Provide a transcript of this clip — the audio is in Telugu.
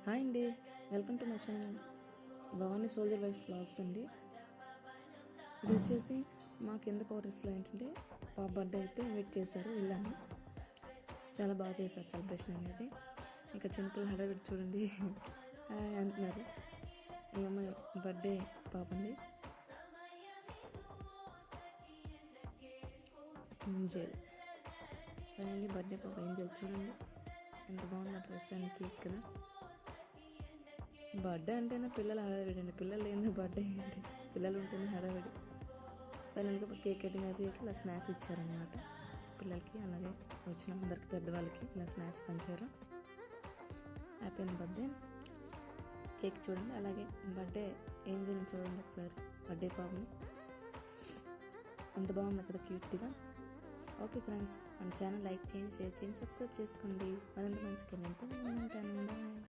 హాయ్ అండి, welcome to my channel Bhavani soldier wife vlogs అండి. ఇది వచ్చేసి మా కింద క్వార్టర్స్లో ఏంటంటే పాప బర్త్డే అయితే ఇన్వైట్ చేశారు. వెళ్ళాను, చాలా బాగా చేశారు సెలబ్రేషన్ అనేది. ఇక్కడ చిన్నపిల్లలు హడావిడి చూడండి హాయ్ అంటున్నారు. ఈ అమ్మాయి బర్త్డే పాప అండి, ఏంజల్. ఫైనల్లీ బర్త్డే పాప ఏంజల్ చూడండి ఎంత బాగుంది డ్రెస్ అండ్ కేక్ కదా. బర్త్డే అంటేనే పిల్లలు హడావిడి అండి, పిల్లలు ఏందో బర్త్డే ఏంటి, పిల్లలు ఉంటేనే హడావిడి. ఫైనల్గా కేక్ కటింగ్ అయిపోయాక ఇలా స్నాక్స్ ఇచ్చారనమాట పిల్లలకి, అలాగే వచ్చిన అందరికి పెద్దవాళ్ళకి ఇలా స్నాక్స్ పంచారు. Happy birthday. కేక్ చూడండి, అలాగే బర్త్డే ఏంజల్ చూడండి ఒకసారి, బర్త్డే పాపని ఎంత బాగుంది అక్కడ క్యూట్గా. ఓకే ఫ్రెండ్స్, మన ఛానల్ లైక్ చేయండి, షేర్ చేయండి, సబ్స్క్రైబ్ చేసుకోండి. మరింత మంచి కంటెంట్తో ఉంటాను. బాయ్.